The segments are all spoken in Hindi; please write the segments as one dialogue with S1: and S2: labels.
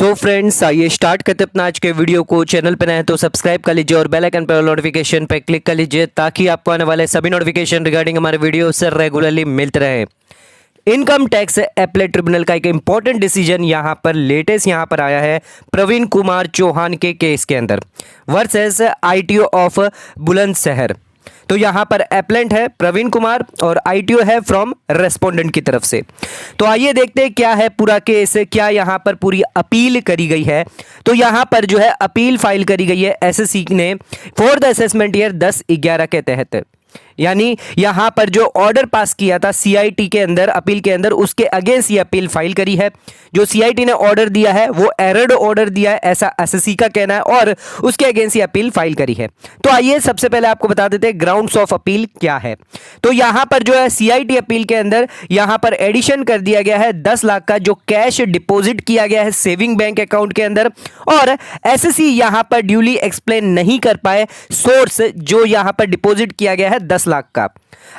S1: सो फ्रेंड्स, आइए स्टार्ट करते अपना आज के वीडियो को। चैनल पर नए हैं तो सब्सक्राइब कर लीजिए और बेल आइकन पर नोटिफिकेशन पर क्लिक कर लीजिए ताकि आपको आने वाले सभी नोटिफिकेशन रिगार्डिंग हमारे वीडियो से रेगुलरली मिलते रहे। इनकम टैक्स अपीलेट ट्रिब्यूनल का एक इंपॉर्टेंट डिसीजन यहाँ पर लेटेस्ट यहाँ पर आया है प्रवीण कुमार चौहान के केस के अंदर वर्सेस आईटीओ ऑफ बुलंदशहर। तो यहाँ पर एप्लेंट है प्रवीण कुमार और आईटीओ है फ्रॉम रेस्पोंडेंट की तरफ से। तो आइए देखते हैं क्या है पूरा केस, क्या यहाँ पर पूरी अपील करी गई है। तो यहाँ पर जो है अपील फाइल करी गई है एसएससी ने फॉर द असेसमेंट ईयर 10/11 के तहत, यानी यहां पर जो ऑर्डर पास किया था सीआईटी के अंदर अपील के अंदर, उसके अगेंस्ट ये अपील फाइल करी है। जो सीआईटी ने ऑर्डर दिया है वो एरर्ड ऑर्डर दिया है ऐसा एसएससी का कहना है और उसके अगेंस्ट ये अपील फाइल करी है। तो आइए सबसे पहले आपको बता देते हैं ग्राउंड्स ऑफ अपील क्या है। तो यहां पर जो है सीआईटी अपील के अंदर यहां पर एडिशन कर दिया गया है 10 लाख का जो कैश डिपॉजिट किया गया है सेविंग बैंक अकाउंट के अंदर, और एसएससी यहां पर ड्यूली एक्सप्लेन नहीं कर पाए सोर्स जो यहां पर डिपॉजिट किया गया है 10 लाख का।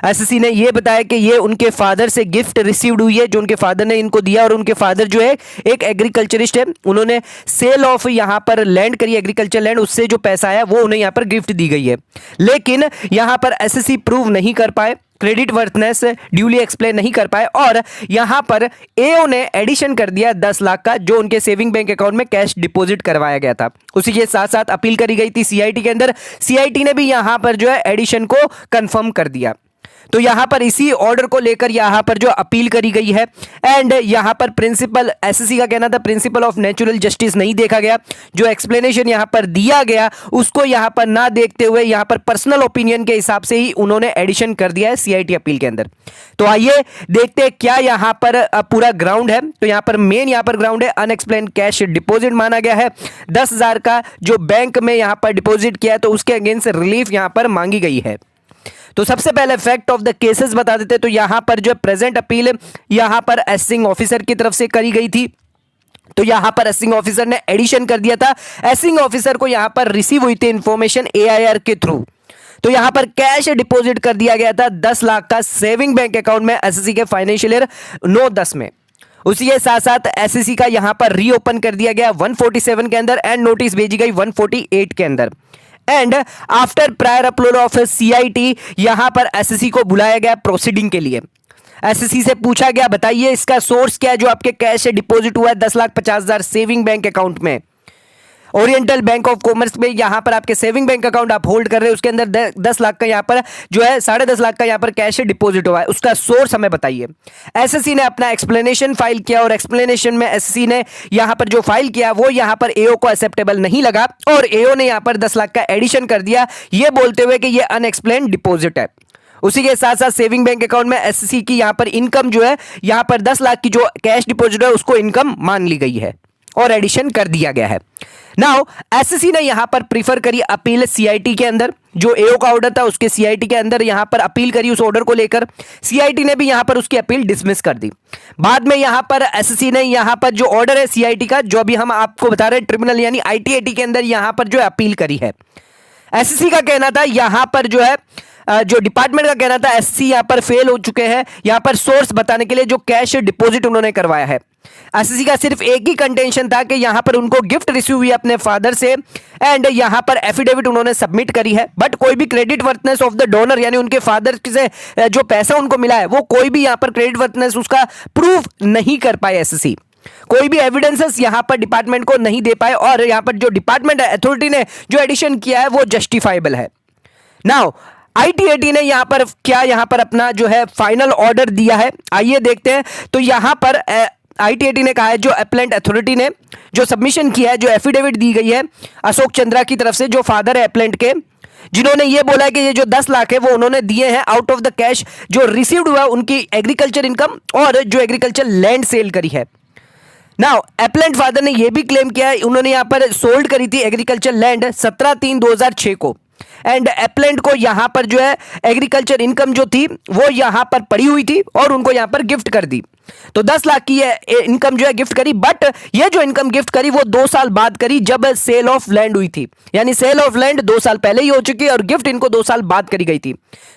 S1: एसएससी ने यह बताया कि ये उनके फादर से गिफ्ट रिसीव्ड हुई है, जो उनके फादर ने इनको दिया, और उनके फादर जो है एक एग्रीकल्चरिस्ट है, उन्होंने सेल ऑफ यहां पर लैंड करी, एग्रीकल्चर लैंड, उससे जो पैसा आया वो उन्हें यहां पर गिफ्ट दी गई है। लेकिन यहां पर एसएससी प्रूव नहीं कर पाए, क्रेडिट वर्थनेस ड्यूली एक्सप्लेन नहीं कर पाए, और यहां पर एओ ने एडिशन कर दिया 10 लाख का जो उनके सेविंग बैंक अकाउंट में कैश डिपॉजिट करवाया गया था। उसी के साथ साथ अपील करी गई थी सीआईटी के अंदर, सीआईटी ने भी यहां पर जो है एडिशन को कंफर्म कर दिया। तो यहां पर इसी ऑर्डर को लेकर यहां पर जो अपील करी गई है, एंड यहां पर प्रिंसिपल एसएससी का कहना था प्रिंसिपल ऑफ नेचुरल जस्टिस नहीं देखा गया, जो एक्सप्लेनेशन यहां पर दिया गया उसको यहां पर ना देखते हुए यहां पर पर्सनल ओपिनियन के हिसाब से ही उन्होंने एडिशन कर दिया है सीआईटी अपील के अंदर। तो आइए देखते हैं क्या यहां पर पूरा ग्राउंड है। तो यहां पर मेन यहां पर ग्राउंड है अनएक्सप्लेन कैश डिपॉजिट माना गया है 10,000 का जो बैंक में यहां पर डिपॉजिट किया है, तो उसके अगेंस्ट रिलीफ यहां पर मांगी गई है। तो सबसे पहले फैक्ट ऑफ द केसेस बता देते हैं। तो यहां पर जो प्रेजेंट अपील यहां पर एसिंग ऑफिसर की तरफ से करी गई थी। तो यहां पर एसिंग ऑफिसर ने एडिशन कर दिया था, एसिंग ऑफिसर को यहां पर रिसीव हुई थी इंफॉर्मेशन एआईआर के थ्रू। तो यहां पर कैश डिपॉजिट कर दिया गया था 10 लाख का सेविंग बैंक अकाउंट में एसएससी के फाइनेंशियल ईयर 9-10 में। उसी के साथ साथ एसएससी का यहां पर रीओपन कर दिया गया 147 के अंदर एंड नोटिस भेजी गई 148 के अंदर। And after prior upload of CIT यहां पर एसएससी को बुलाया गया प्रोसीडिंग के लिए। एसएससी से पूछा गया बताइए इसका सोर्स क्या है जो आपके कैश से डिपॉजिट हुआ है 10,50,000 सेविंग बैंक अकाउंट में, ओरिएंटल बैंक ऑफ कॉमर्स में यहां पर आपके सेविंग बैंक अकाउंट आप होल्ड कर रहे हैं, उसके अंदर 10 लाख का यहां पर जो है 10.5 लाख का यहां पर कैश डिपॉजिट हुआ है, उसका सोर्स हमें बताइए। एसएससी ने अपना एक्सप्लेनेशन फाइल किया और एक्सप्लेनेशन में एसएससी ने यहां पर जो फाइल किया वो यहां पर एओ को एक्सेप्टेबल नहीं लगा और एओ ने यहां पर 10 लाख का एडिशन कर दिया, ये बोलते हुए कि ये अनएक्सप्लेन्ड डिपॉजिट है। उसी के साथ साथ सेविंग बैंक अकाउंट में एसएससी की यहां पर इनकम जो है यहां पर 10 लाख की जो कैश डिपॉजिट है उसको इनकम मान ली गई है और एडिशन कर दिया गया है। नाउ एसएससी ने यहां पर प्रीफर करी अपील सीआईटी के अंदर, जो एओ का ऑर्डर था उसके सीआईटी के अंदर यहां पर अपील करी उस ऑर्डर को लेकर, सीआईटी ने भी यहां पर उसकी अपील डिसमिस कर दी। बाद में यहां पर एसएससी ने यहां पर जो ऑर्डर है सीआईटी का, जो अभी हम आपको बता रहे हैं ट्रिब्यूनल यानी आईटीएटी के अंदर यहां पर जो है अपील करी है। एसएससी का कहना था यहां पर जो है जो डिपार्टमेंट का कहना था एसएससी यहां पर फेल हो चुके हैं यहां पर सोर्स बताने के लिए जो कैश डिपॉजिट उन्होंने करवाया है। एसएससी का सिर्फ एक ही कंटेंशन था कि यहां पर उनको गिफ्ट रिसीव हुई अपने फादर से एंड यहां पर एफिडेविट उन्होंने सबमिट करी है, बट कोई भी क्रेडिट वर्थनेस ऑफ द डोनर यानी उनके फादर से जो पैसा उनको मिला है वो कोई भी यहां पर क्रेडिट वर्थनेस उसका प्रूफ नहीं कर पाए एसएससी, कोई भी एविडेंसेस यहां पर डिपार्टमेंट को नहीं दे पाए, और यहां पर जो डिपार्टमेंट है अथॉरिटी ने जो एडिशन किया है वो जस्टिफाइबल है। नाउ आईटीएटी ने यहां पर क्या यहां पर अपना जो है फाइनल ऑर्डर दिया है, आइए देखते हैं। तो यहां पर आईटीएटी ने कहा है जो अपीलेंट अथॉरिटी ने जो सबमिशन किया है, जो एफिडेविट दी गई है अशोक चंद्रा की तरफ से जो फादर है अपीलेंट के, जिन्होंने ये बोला है कि ये जो 10 लाख है वो उन्होंने दिए हैं आउट ऑफ द कैश जो रिसीव्ड हुआ उनकी एग्रीकल्चर इनकम और जो एग्रीकल्चर लैंड सेल करी है। नाउ अपीलेंट फादर ने यह भी क्लेम किया है उन्होंने यहां पर सोल्ड करी थी एग्रीकल्चर लैंड 17/3/2006 को, एंड एप्लेंट को यहां पर जो है एग्रीकल्चर इनकम जो थी वो यहां पर पड़ी हुई थी और उनको यहां पर गिफ्ट कर दी। तो 10 लाख की इनकम जो है गिफ्ट करी, बट ये जो इनकम गिफ्ट करी वो 2 साल बाद करी जब सेल ऑफ लैंड हुई थी, यानी सेल ऑफ लैंड 2 साल पहले ही हो चुकी है और गिफ्ट इनको 2 साल बाद करी गई थी।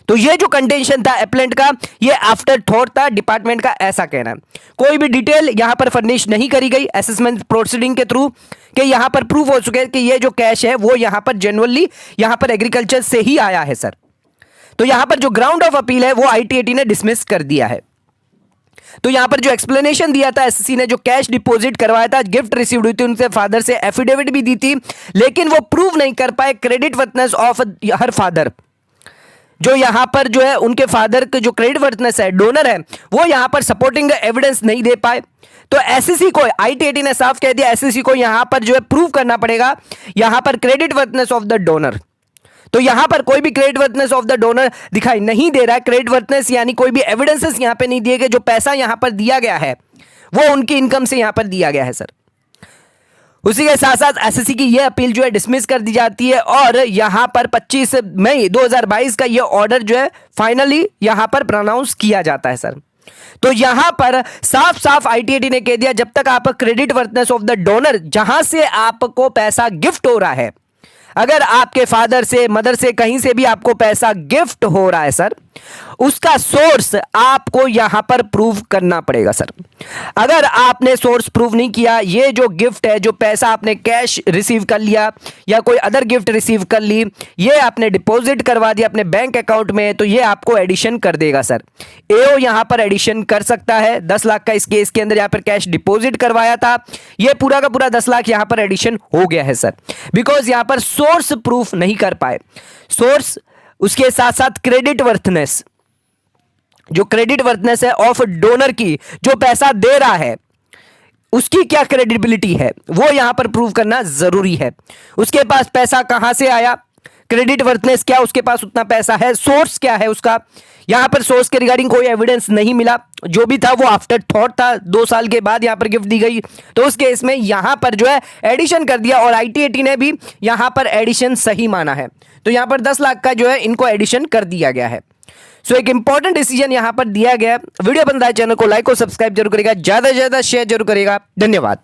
S1: तो ये जो कंटेंशन था एप्लेंट का, ये आफ्टर थॉट था, डिपार्टमेंट का ऐसा कहना है। कोई भी डिटेल यहां पर फर्निश नहीं करी गई असेसमेंट प्रोसीडिंग के थ्रू कि यहां पर प्रूव हो चुके हैं कि ये जो कैश है वो यहां पर जेन्युइनली यहां पर एग्रीकल्चर से ही आया है सर। तो यहां पर जो ग्राउंड ऑफ अपील है वो ITAT ने डिसमिस कर दिया है। तो यहां पर जो एक्सप्लेनेशन दिया था एसएससी ने, जो कैश डिपॉजिट करवाया था, गिफ्ट रिसीव्ड हुई थी, उनसे फादर से एफिडेविट भी दी थी, लेकिन वो प्रूव नहीं कर पाए क्रेडिट वर्टनेस ऑफ हर फादर। जो यहां पर जो है उनके फादर के जो क्रेडिट वर्टनेस है, डोनर है, वो यहां पर सपोर्टिंग एविडेंस नहीं दे पाए। तो एसएससी को, ITAT ने साफ कह दिया एसएससी को यहां पर जो है प्रूव करना पड़ेगा यहां पर क्रेडिट वर्टनेस ऑफ द डोनर। तो यहां पर कोई भी क्रेडिट वर्टनेस ऑफ द डोनर दिखाई नहीं दे रहा है। क्रेडिट वर्टनेस यानी कोई भी एविडेंसेस यहां पे नहीं दिए गए। जो पैसा यहां पर दिया गया है वो उनकी इनकम से यहां पर दिया गया है सर। उसी के साथ साथ एसएससी की यह अपील जो है डिसमिस कर दी जाती है और यहां पर 25 मई 2022 का यह ऑर्डर जो है फाइनली यहां पर प्रोनाउंस किया जाता है सर। तो यहां पर साफ साफ ITAT ने कह दिया जब तक आप क्रेडिट वर्टनेस ऑफ द डोनर, जहां से आपको पैसा गिफ्ट हो रहा है, अगर आपके फादर से, मदर से, कहीं से भी आपको पैसा गिफ्ट हो रहा है सर, उसका सोर्स आपको यहां पर प्रूव करना पड़ेगा सर। अगर आपने सोर्स प्रूव नहीं किया, ये जो गिफ्ट है, जो पैसा आपने कैश रिसीव कर लिया या कोई अदर गिफ्ट रिसीव कर ली, ये आपने डिपॉजिट करवा दिया अपने बैंक अकाउंट में, तो ये आपको एडिशन कर देगा सर। AO यहां पर एडिशन कर सकता है। 10 लाख का इस केस के अंदर यहां पर कैश डिपॉजिट करवाया था, ये पूरा का पूरा 10 लाख यहां पर एडिशन हो गया है सर, बिकॉज यहां पर सोर्स प्रूफ नहीं कर पाए। सोर्स, उसके साथ साथ क्रेडिट वर्थनेस, जो क्रेडिट वर्थनेस है ऑफ डोनर की, जो पैसा दे रहा है उसकी क्या क्रेडिबिलिटी है, वो यहां पर प्रूव करना जरूरी है। उसके पास पैसा कहां से आया, क्रेडिट वर्थनेस क्या, उसके पास उतना पैसा है, सोर्स क्या है उसका। यहां पर सोर्स के रिगार्डिंग कोई एविडेंस नहीं मिला, जो भी था वो आफ्टर थॉट था, 2 साल के बाद यहां पर गिफ्ट दी गई। तो उस केस में यहां पर जो है एडिशन कर दिया और ITAT ने भी यहां पर एडिशन सही माना है। तो यहां पर 10 लाख का जो है इनको एडिशन कर दिया गया है। सो एक इंपॉर्टेंट डिसीजन यहां पर दिया गया। वीडियो पसंद आए चैनल को लाइक और सब्सक्राइब जरूर करेगा, ज्यादा से ज्यादा शेयर जरूर करेगा। धन्यवाद।